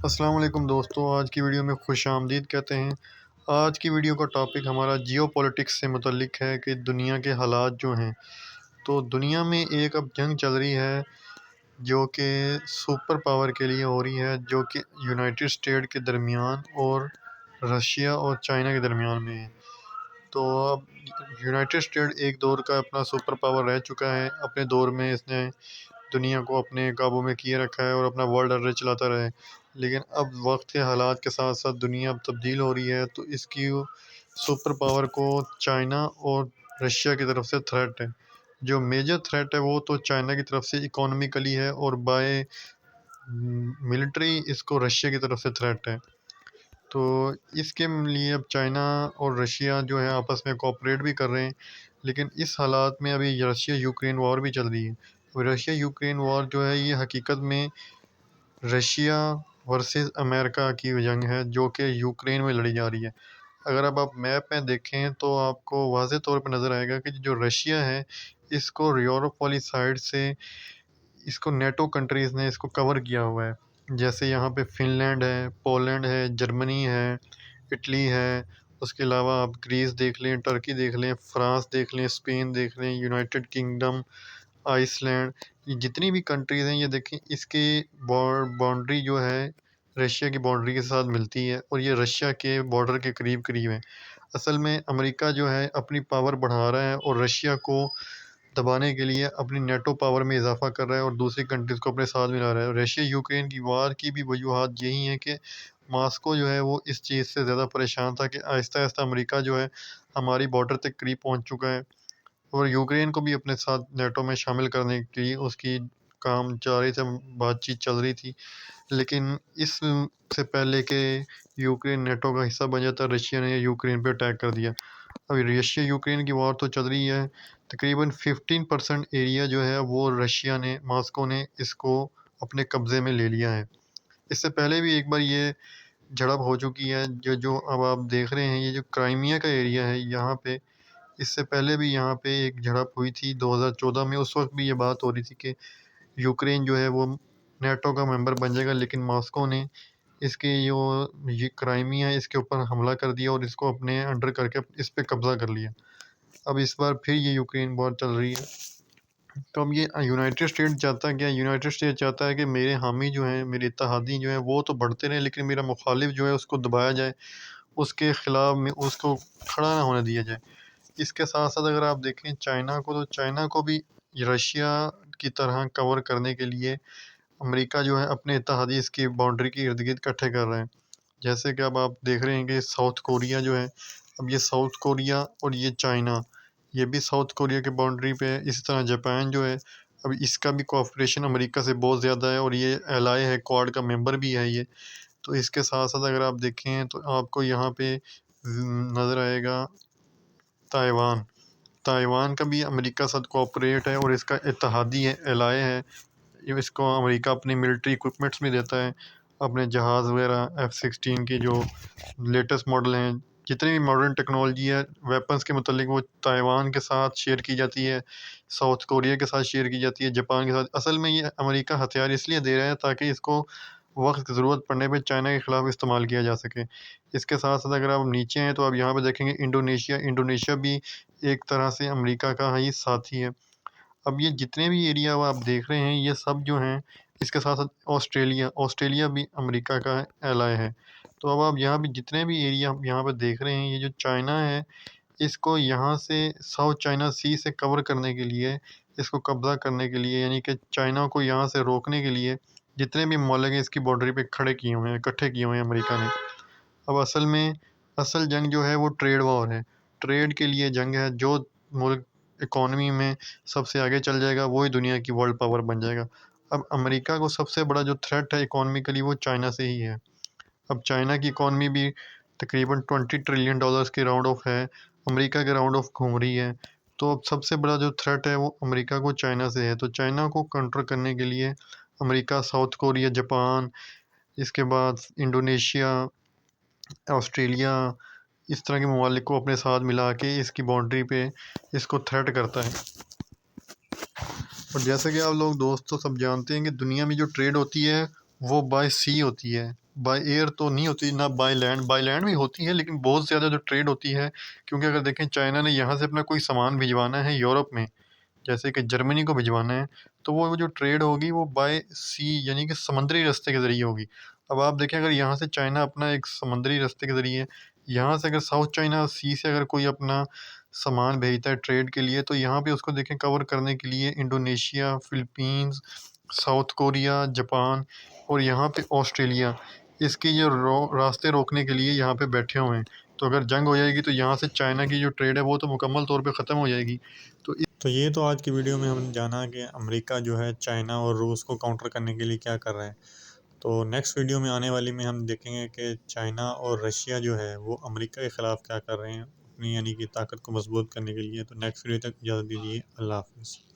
अस्सलाम वालेकुम दोस्तों, आज की वीडियो में खुश आमदीद कहते हैं। आज की वीडियो का टॉपिक हमारा जियोपॉलिटिक्स से मुतल्लिक है कि दुनिया के हालात जो हैं। तो दुनिया में एक अब जंग चल रही है जो कि सुपर पावर के लिए हो रही है, जो कि यूनाइटेड स्टेट के दरमियान और रशिया और चाइना के दरमियान में है। तो अब यूनाइटेड स्टेट एक दौर का अपना सुपर पावर रह चुका है। अपने दौर में इसने दुनिया को अपने काबू में किए रखा है और अपना वर्ल्ड ऑर्डर चलाता रहे। लेकिन अब वक्त के हालात के साथ साथ दुनिया अब तब्दील हो रही है, तो इसकी सुपर पावर को चाइना और रशिया की तरफ से थ्रेट है। जो मेजर थ्रेट है वो तो चाइना की तरफ से इकोनॉमिकली है, और बाय मिलिट्री इसको रशिया की तरफ से थ्रेट है। तो इसके लिए अब चाइना और रशिया जो है आपस में कोऑपरेट भी कर रहे हैं। लेकिन इस हालात में अभी रशिया यूक्रेन वॉर भी चल रही है। रशिया यूक्रेन वॉर जो है ये हकीकत में रशिया वर्सेस अमेरिका की जंग है, जो कि यूक्रेन में लड़ी जा रही है। अगर अब आप मैप में देखें तो आपको वाज़ेह तौर पर नज़र आएगा कि जो रशिया है, इसको यूरोप वाली साइड से इसको नेटो कंट्रीज़ ने इसको कवर किया हुआ है। जैसे यहाँ पे फ़िनलैंड है, पोलैंड है, जर्मनी है, इटली है। उसके अलावा आप ग्रीस देख लें, टर्की देख लें, फ्रांस देख लें, स्पेन देख लें, यूनाइटेड किंगडम, आइसलैंड। ये जितनी भी कंट्रीज़ हैं, ये देखें इसके बाउंड्री जो है रशिया की बाउंड्री के साथ मिलती है, और ये रशिया के बॉर्डर के करीब करीब है। असल में अमेरिका जो है अपनी पावर बढ़ा रहा है और रशिया को दबाने के लिए अपनी नेटो पावर में इजाफा कर रहा है और दूसरी कंट्रीज़ को अपने साथ मिला रहा है। रशिया यूक्रेन की वार की भी वजूहात यही है कि मास्को जो है वो इस चीज़ से ज़्यादा परेशान था कि आहिस्ता आहिस्ता अमेरिका जो है हमारी बॉर्डर तक करीब पहुंच चुका है, और यूक्रेन को भी अपने साथ नेटो में शामिल करने के लिए उसकी काम जारी थे, बातचीत चल रही थी। लेकिन इस से पहले कि यूक्रेन नेटो का हिस्सा बन जाता, रशिया ने यूक्रेन पे अटैक कर दिया। अभी रशिया यूक्रेन की वॉर तो चल रही है। तकरीबन 15% एरिया जो है वो रशिया ने, मॉस्को ने इसको अपने कब्ज़े में ले लिया है। इससे पहले भी एक बार ये झड़प हो चुकी है। जो जो अब आप देख रहे हैं, ये जो क्राइमिया का एरिया है यहाँ पे, इससे पहले भी यहाँ पे एक झड़प हुई थी 2014 में। उस वक्त भी ये बात हो रही थी कि यूक्रेन जो है वो नेटो का मेंबर बन जाएगा, लेकिन मॉस्को ने इसके जो ये क्राइमिया है इसके ऊपर हमला कर दिया और इसको अपने अंडर करके इस पे कब्ज़ा कर लिया। अब इस बार फिर ये यूक्रेन वॉर चल रही है। तो अब ये यूनाइटेड स्टेट चाहता क्या है? यूनाइटेड स्टेट चाहता है कि मेरे हामी जो हैं, मेरे इत्तेहादी जो हैं वो तो बढ़ते रहें, लेकिन मेरा मुखालिफ जो है उसको दबाया जाए, उसके ख़िलाफ़ में उसको खड़ा ना होने दिया जाए। इसके साथ-साथ अगर आप देखें चाइना को, तो चाइना को भी रशिया की तरह कवर करने के लिए अमेरिका जो है अपने इत्तेहादी इसकी बाउंड्री के इर्द-गिर्द इकट्ठे कर रहे हैं। जैसे कि अब आप देख रहे हैं कि साउथ कोरिया जो है, अब ये साउथ कोरिया और ये चाइना, ये भी साउथ कोरिया के बाउंड्री पे है। इसी तरह जापान जो है, अब इसका भी कोऑपरेशन अमेरिका से बहुत ज़्यादा है और ये एलाई है, क्वाड का मेंबर भी है ये। तो इसके साथ-साथ अगर आप देखें तो आपको यहाँ पे नज़र आएगा ताइवान। ताइवान का भी अमेरिका साथ कोऑपरेट है और इसका इत्तेहादी है, एलाई है। ये इसको अमेरिका अपनी मिलिट्री इक्विपमेंट्स भी देता है, अपने जहाज़ वगैरह F-16 की जो लेटेस्ट मॉडल हैं, जितनी भी मॉडर्न टेक्नोलॉजी है वेपन्स के मुतल्लिक, वो ताइवान के साथ शेयर की जाती है, साउथ कोरिया के साथ शेयर की जाती है, जापान के साथ। असल में ये अमेरिका हथियार इसलिए दे रहा है ताकि इसको वक्त की ज़रूरत पड़ने पे चाइना के ख़िलाफ़ इस्तेमाल किया जा सके। इसके साथ साथ अगर आप नीचे हैं तो आप यहाँ पे देखेंगे इंडोनेशिया। इंडोनेशिया भी एक तरह से अमेरिका का ही साथी है। अब ये जितने भी एरिया आप देख रहे हैं, ये सब जो हैं, इसके साथ-साथ ऑस्ट्रेलिया, ऑस्ट्रेलिया भी अमेरिका का एलाय है। तो अब आप यहाँ भी जितने भी एरिया आप यहाँ पे देख रहे हैं, ये जो चाइना है, इसको यहाँ से साउथ चाइना सी से कवर करने के लिए, इसको कब्ज़ा करने के लिए, यानी कि चाइना को यहाँ से रोकने के लिए जितने भी मौलिक हैं इसकी बाउंड्री पे खड़े किए हुए हैं, इकट्ठे किए हुए हैं अमेरिका ने। अब असल में असल जंग जो है वो ट्रेड वॉर है। ट्रेड के लिए जंग है। जो मुल्क इकॉनमी में सबसे आगे चल जाएगा वही दुनिया की वर्ल्ड पावर बन जाएगा। अब अमेरिका को सबसे बड़ा जो थ्रेट है इकोनॉमिकली वो चाइना से ही है। अब चाइना की इकॉनमी भी तकरीबन $20 ट्रिलियन के राउंड ऑफ है, अमेरिका के राउंड ऑफ घूम रही है। तो अब सबसे बड़ा जो थ्रेट है वो अमेरिका को चाइना से है। तो चाइना को कंट्रोल करने के लिए अमेरिका, साउथ कोरिया, जापान, इसके बाद इंडोनेशिया, ऑस्ट्रेलिया, इस तरह के ममालिक को अपने साथ मिला के इसकी बाउंड्री पे इसको थ्रेट करता है। और जैसे कि आप लोग दोस्तों सब जानते हैं कि दुनिया में जो ट्रेड होती है वो बाय सी होती है। बाय एयर तो नहीं होती, ना बाय लैंड भी होती है, लेकिन बहुत ज़्यादा जो ट्रेड होती है, क्योंकि अगर देखें चाइना ने यहाँ से अपना कोई सामान भिजवाना है यूरोप में, जैसे कि जर्मनी को भिजवाना है, तो वो जो ट्रेड होगी वो बाय सी यानी कि समुद्री रास्ते के ज़रिए होगी। अब आप देखें अगर यहाँ से चाइना अपना एक समुद्री रास्ते के ज़रिए, यहाँ से अगर साउथ चाइना सी से अगर कोई अपना सामान भेजता है ट्रेड के लिए, तो यहाँ पे उसको देखें कवर करने के लिए Indonesia, Philippines, south Korea, Japan और यहाँ पे ऑस्ट्रेलिया इसकी जो रास्ते रोकने के लिए यहाँ पे बैठे हुए हैं। तो अगर जंग हो जाएगी तो यहाँ से चाइना की जो ट्रेड है वो तो मुकम्मल तौर पे ख़त्म हो जाएगी। तो ये तो आज की वीडियो में हमने जाना कि अमेरिका जो है चाइना और रूस को काउंटर करने के लिए क्या कर रहा है। तो नेक्स्ट वीडियो में आने वाली में हम देखेंगे कि चाइना और रशिया जो है वो अमेरिका के ख़िलाफ़ क्या कर रहे हैं अपनी यानी कि ताकत को मजबूत करने के लिए। तो नेक्स्ट वीडियो तक इजाज़त दीजिए। अल्लाह हाफ़िज़।